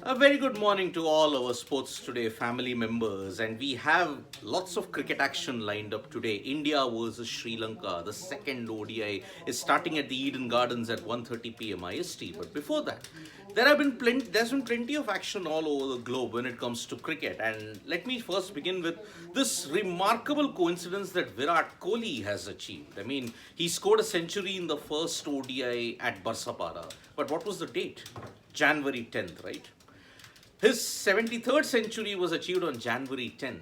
A very good morning to all our Sports Today family members, and we have lots of cricket action lined up today. India versus Sri Lanka. The second ODI is starting at the Eden Gardens at 1:30 p.m. IST. But before that, there's been plenty of action all over the globe when it comes to cricket. And let me first begin with this remarkable coincidence that Virat Kohli has achieved. I mean, he scored a century in the first ODI at Barsapara. But what was the date? January 10th, right? His 73rd century was achieved on January 10,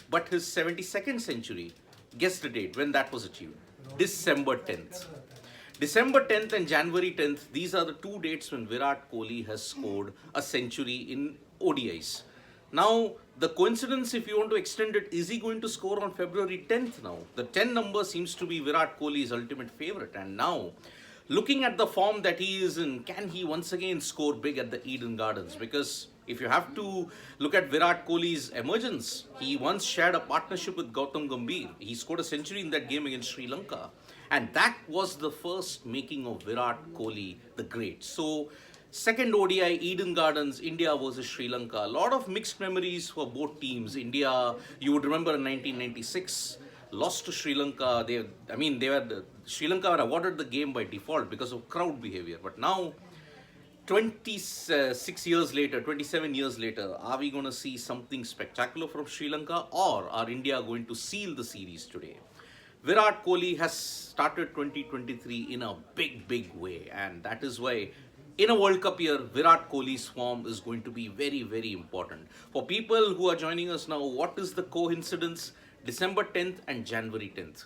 but his 72nd century, guess the date when that was achieved? December 10th. December 10th and January 10th, these are the two dates when Virat Kohli has scored a century in ODIs. Now, the coincidence, if you want to extend it, is he going to score on February 10th now? The 10 number seems to be Virat Kohli's ultimate favorite, and now looking at the form that he is in, can he once again score big at the Eden Gardens? Because if you have to look at Virat Kohli's emergence, he once shared a partnership with Gautam Gambhir. He scored a century in that game against Sri Lanka. And that was the first making of Virat Kohli the great. So, second ODI, Eden Gardens, India versus Sri Lanka. A lot of mixed memories for both teams. India, you would remember in 1996, lost to Sri Lanka. Sri Lanka were awarded the game by default because of crowd behavior. But now, 26 years later, 27 years later, are we going to see something spectacular from Sri Lanka, or are India going to seal the series today? Virat Kohli has started 2023 in a big, big way, and that is why in a World Cup year, Virat Kohli's form is going to be very, very important. For people who are joining us now, what is the coincidence? December 10th and January 10th.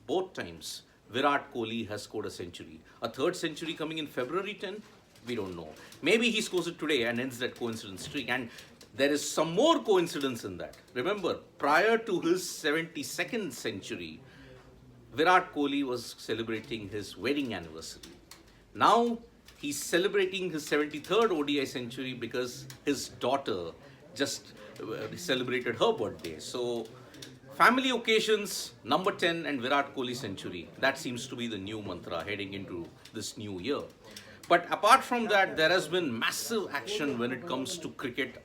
Both times, Virat Kohli has scored a century. A third century coming in February 10th? We don't know. Maybe he scores it today and ends that coincidence streak. And there is some more coincidence in that. Remember, prior to his 72nd century, Virat Kohli was celebrating his wedding anniversary. Now, he's celebrating his 73rd ODI century because his daughter just celebrated her birthday. So, family occasions, number 10 and Virat Kohli century. That seems to be the new mantra heading into this new year. But apart from that, there has been massive action when it comes to cricket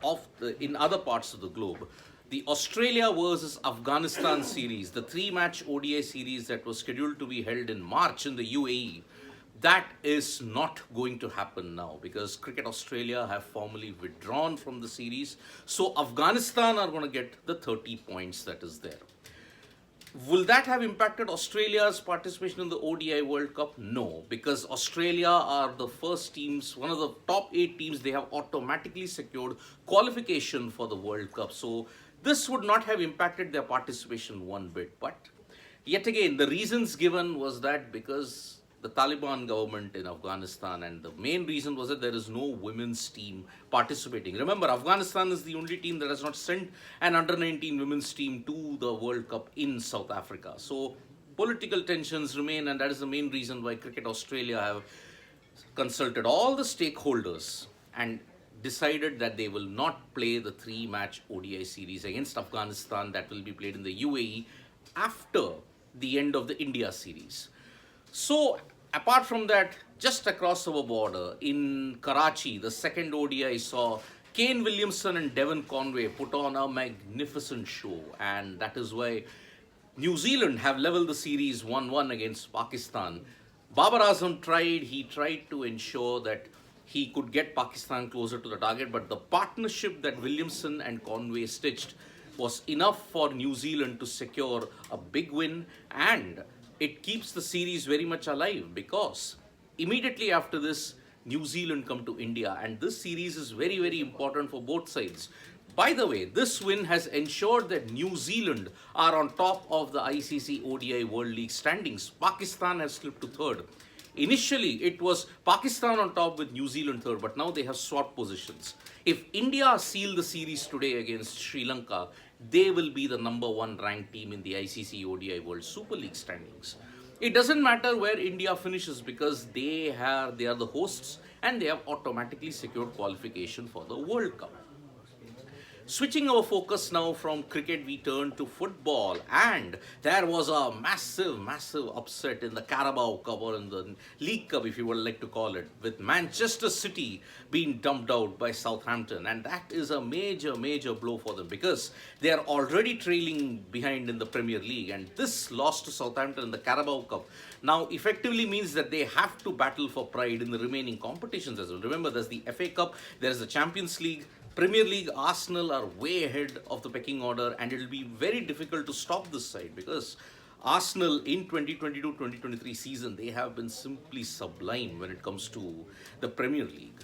in other parts of the globe. The Australia versus Afghanistan series, the three-match ODI series that was scheduled to be held in March in the UAE, that is not going to happen now because Cricket Australia have formally withdrawn from the series. So Afghanistan are going to get the 30 points that is there. Will that have impacted Australia's participation in the ODI World Cup? No, because Australia are the first teams, one of the top 8 teams, they have automatically secured qualification for the World Cup. So this would not have impacted their participation one bit. But yet again, the reasons given was that because the Taliban government in Afghanistan, and the main reason was that there is no women's team participating. Remember, Afghanistan is the only team that has not sent an under-19 women's team to the World Cup in South Africa. So political tensions remain, and that is the main reason why Cricket Australia have consulted all the stakeholders and decided that they will not play the three-match ODI series against Afghanistan that will be played in the UAE after the end of the India series. So, apart from that, just across our border in Karachi, the second ODI saw Kane Williamson and Devon Conway put on a magnificent show, and that is why New Zealand have leveled the series 1-1 against Pakistan. Babar Azam tried to ensure that he could get Pakistan closer to the target, but the partnership that Williamson and Conway stitched was enough for New Zealand to secure a big win, and it keeps the series very much alive because immediately after this, New Zealand come to India, and this series is very, very important for both sides. By the way, this win has ensured that New Zealand are on top of the ICC ODI World League standings. Pakistan has slipped to third. Initially, it was Pakistan on top with New Zealand third, but now they have swapped positions. If India seal the series today against Sri Lanka, they will be the number 1 ranked team in the ICC ODI World Super League standings. It doesn't matter where India finishes because they are the hosts and they have automatically secured qualification for the World Cup. Switching our focus now from cricket, we turn to football, and there was a massive upset in the Carabao Cup, or in the League Cup, if you would like to call it, with Manchester City being dumped out by Southampton, and that is a major blow for them because they are already trailing behind in the Premier League, and this loss to Southampton in the Carabao Cup now effectively means that they have to battle for pride in the remaining competitions as well. Remember, there's the FA Cup, there's the Champions League. Premier League, Arsenal are way ahead of the pecking order, and it will be very difficult to stop this side because Arsenal in 2022-2023 season, they have been simply sublime when it comes to the Premier League.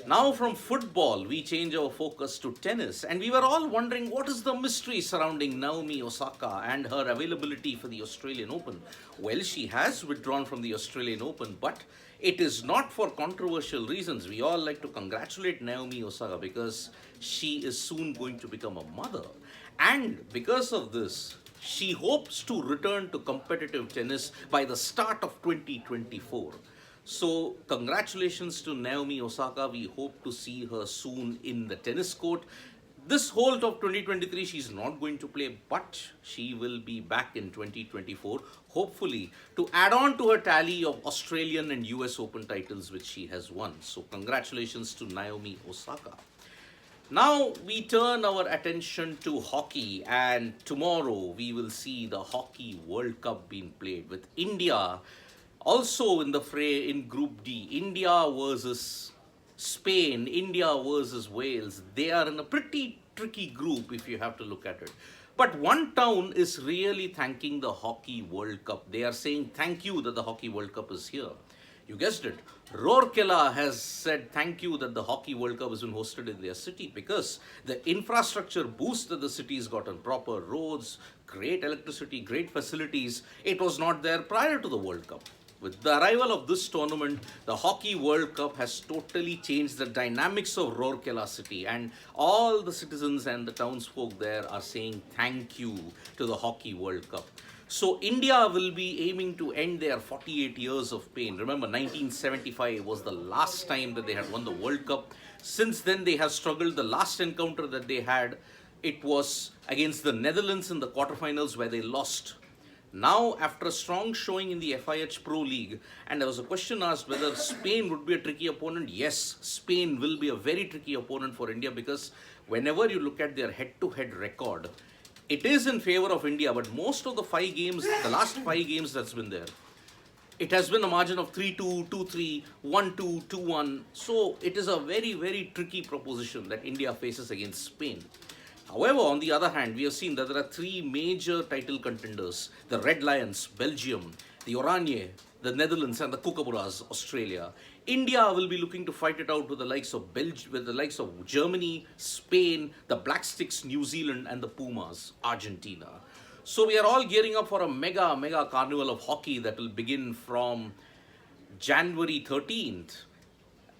Now from football, we change our focus to tennis, and we were all wondering what is the mystery surrounding Naomi Osaka and her availability for the Australian Open. Well, she has withdrawn from the Australian Open, but it is not for controversial reasons. We all like to congratulate Naomi Osaka because she is soon going to become a mother. And because of this, she hopes to return to competitive tennis by the start of 2024. So, congratulations to Naomi Osaka. We hope to see her soon in the tennis court. This whole of 2023, she's not going to play, but she will be back in 2024, hopefully, to add on to her tally of Australian and US Open titles which she has won. So, congratulations to Naomi Osaka. Now we turn our attention to hockey, and tomorrow we will see the Hockey World Cup being played with India also in the fray in Group D. India versus Spain, India versus Wales. They are in a pretty tricky group if you have to look at it. But one town is really thanking the Hockey World Cup. They are saying thank you that the Hockey World Cup is here. You guessed it. Rourkela has said thank you that the Hockey World Cup has been hosted in their city because the infrastructure boost that the city has gotten, proper roads, great electricity, great facilities, it was not there prior to the World Cup. With the arrival of this tournament, the Hockey World Cup has totally changed the dynamics of Rourkela city, and all the citizens and the townsfolk there are saying thank you to the Hockey World Cup. So India will be aiming to end their 48 years of pain. Remember, 1975 was the last time that they had won the World Cup. Since then, they have struggled. The last encounter that they had, it was against the Netherlands in the quarterfinals where they lost. Now, after a strong showing in the FIH Pro League, and there was a question asked whether Spain would be a tricky opponent. Yes, Spain will be a very tricky opponent for India because whenever you look at their head-to-head record, it is in favor of India, but most of the last 5 games that's been there, it has been a margin of 3-2, 2-3, 1-2, 2-1. So it is a very tricky proposition that India faces against Spain. However, on the other hand, we have seen that there are 3 major title contenders: the Red Lions, Belgium; the Oranje, the Netherlands; and the Kookaburras, Australia. India will be looking to fight it out with the likes of Germany, Spain, the Black Sticks, New Zealand, and the Pumas, Argentina. So we are all gearing up for a mega carnival of hockey that will begin from January 13th.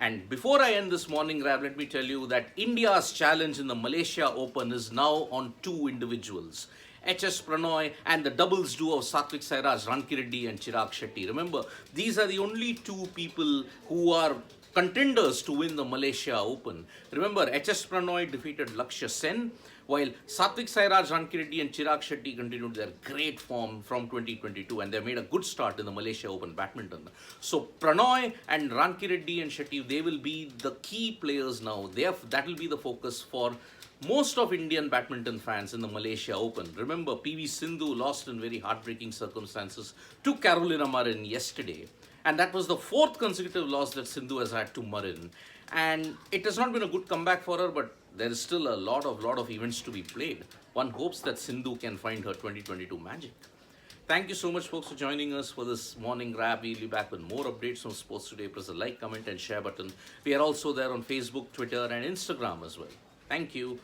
And before I end this morning grab, let me tell you that India's challenge in the Malaysia Open is now on 2 individuals: HS Pranoy and the doubles duo of Satvik Sairaj, Rankireddy and Chirag Shetty. Remember, these are the only 2 people who are contenders to win the Malaysia Open. Remember, HS Pranoy defeated Lakshya Sen, while Satvik Sairaj, Rankireddy and Chirag Shetty continued their great form from 2022, and they made a good start in the Malaysia Open badminton. So Pranoy and Rankireddy and Shetty, they will be the key players now. That will be the focus for most of Indian badminton fans in the Malaysia Open. Remember, PV Sindhu lost in very heartbreaking circumstances to Carolina Marin yesterday. And that was the 4th consecutive loss that Sindhu has had to Marin. And it has not been a good comeback for her, but there is still a lot of events to be played. One hopes that Sindhu can find her 2022 magic. Thank you so much, folks, for joining us for this morning grab. We'll be back with more updates from Sports Today. Press the like, comment, and share button. We are also there on Facebook, Twitter, and Instagram as well. Thank you.